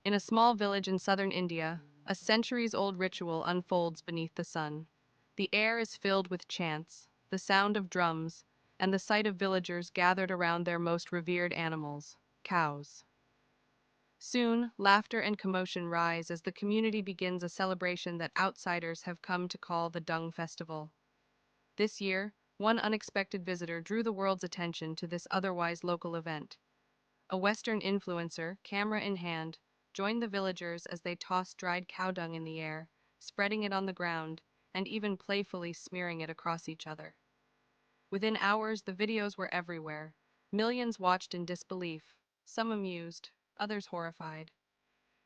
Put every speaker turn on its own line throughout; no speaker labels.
In a small village in southern India, a centuries-old ritual unfolds beneath the sun. The air is filled with chants, the sound of drums, and the sight of villagers gathered around their most revered animals, cows. Soon, laughter and commotion rise as the community begins a celebration that outsiders have come to call the Dung Festival. This year, one unexpected visitor drew the world's attention to this otherwise local event. A Western influencer, camera in hand, joined the villagers as they tossed dried cow dung in the air, spreading it on the ground, and even playfully smearing it across each other. Within hours, the videos were everywhere. Millions watched in disbelief, some amused, others horrified.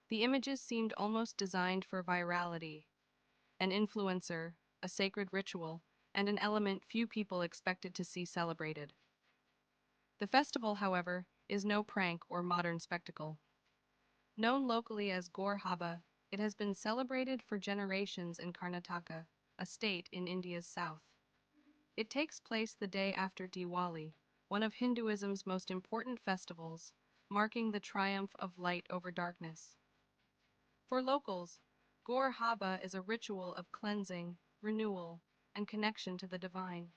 The images seemed almost designed for virality. An influencer, a sacred ritual, and an element few people expected to see celebrated. The festival, however, is no prank or modern spectacle. Known locally as Gore Habba, it has been celebrated for generations in Karnataka, a state in India's south. It takes place the day after Diwali, one of Hinduism's most important festivals, marking the triumph of light over darkness. For locals, Gore Habba is a ritual of cleansing, renewal, and connection to the divine.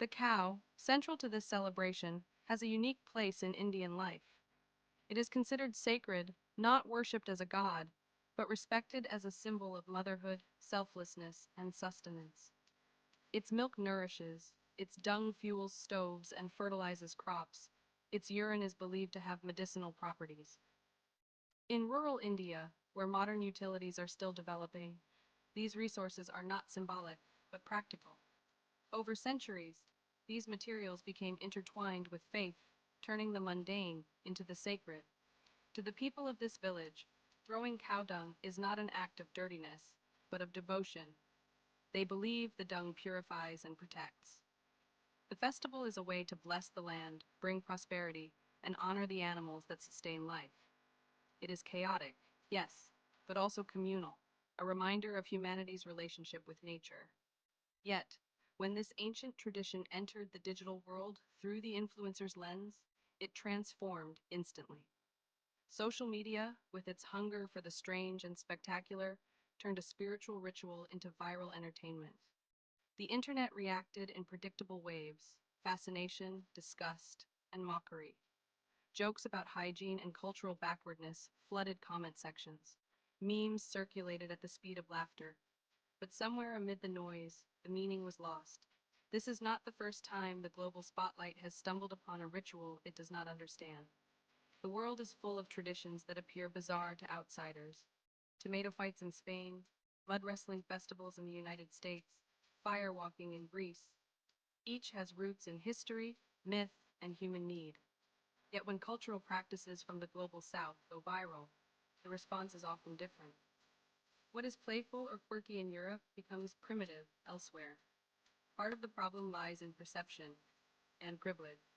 The cow, central to this celebration, has a unique place in Indian life. It is considered sacred, not worshipped as a god, but respected as a symbol of motherhood, selflessness, and sustenance. Its milk nourishes, its dung fuels stoves and fertilizes crops, its urine is believed to have medicinal properties. In rural India, where modern utilities are still developing, these resources are not symbolic, but practical. Over centuries, these materials became intertwined with faith, turning the mundane into the sacred. To the people of this village, throwing cow dung is not an act of dirtiness, but of devotion. They believe the dung purifies and protects. The festival is a way to bless the land, bring prosperity, and honor the animals that sustain life. It is chaotic, yes, but also communal, a reminder of humanity's relationship with nature. Yet, when this ancient tradition entered the digital world through the influencer's lens, it transformed instantly. Social media, with its hunger for the strange and spectacular, turned a spiritual ritual into viral entertainment. The internet reacted in predictable waves: fascination, disgust, and mockery. Jokes about hygiene and cultural backwardness flooded comment sections. Memes circulated at the speed of laughter. But somewhere amid the noise, the meaning was lost. This is not the first time the global spotlight has stumbled upon a ritual it does not understand. The world is full of traditions that appear bizarre to outsiders. Tomato fights in Spain, mud wrestling festivals in the United States, fire walking in Greece. Each has roots in history, myth, and human need. Yet when cultural practices from the global south go viral, the response is often different. What is playful or quirky in Europe becomes primitive elsewhere. Part of the problem lies in perception and privilege.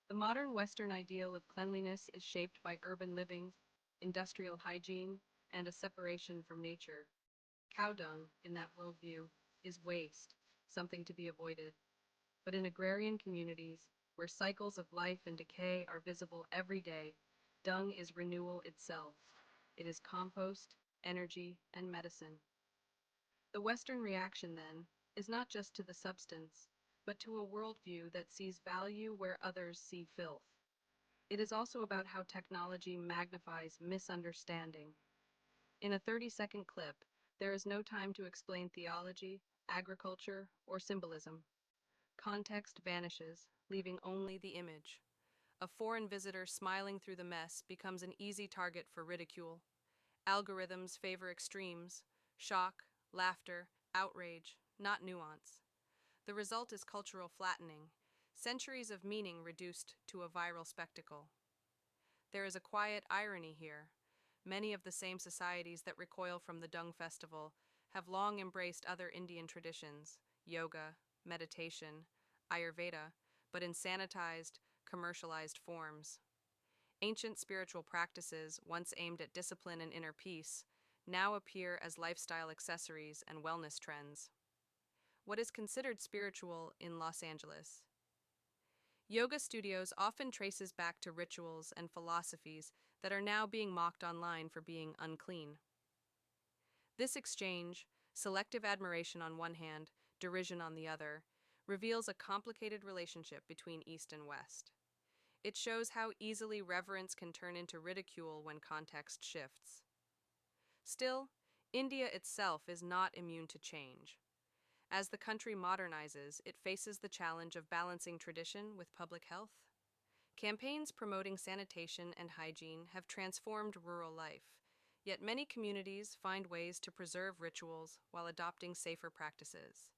The modern Western ideal of cleanliness is shaped by urban living, industrial hygiene, and a separation from nature. Cow dung, in that worldview, is waste, something to be avoided. But in agrarian communities, where cycles of life and decay are visible every day, dung is renewal itself. It is compost, energy, and medicine. The Western reaction, then, is not just to the substance, but to a worldview that sees value where others see filth. It is also about how technology magnifies misunderstanding. In a 30-second clip, there is no time to explain theology, agriculture, or symbolism. Context vanishes, leaving only the image. A foreign visitor smiling through the mess becomes an easy target for ridicule. Algorithms favor extremes: shock, laughter, outrage, not nuance. The result is cultural flattening, centuries of meaning reduced to a viral spectacle. There is a quiet irony here. Many of the same societies that recoil from the Dung Festival have long embraced other Indian traditions: yoga, meditation, Ayurveda, but in sanitized, commercialized forms. Ancient spiritual practices, once aimed at discipline and inner peace, now appear as lifestyle accessories and wellness trends. What is considered spiritual in Los Angeles? Yoga studios often traces back to rituals and philosophies that are now being mocked online for being unclean. This exchange, selective admiration on one hand, derision on the other, reveals a complicated relationship between East and West. It shows how easily reverence can turn into ridicule when context shifts. Still, India itself is not immune to change. As the country modernizes, it faces the challenge of balancing tradition with public health. Campaigns promoting sanitation and hygiene have transformed rural life, yet many communities find ways to preserve rituals while adopting safer practices.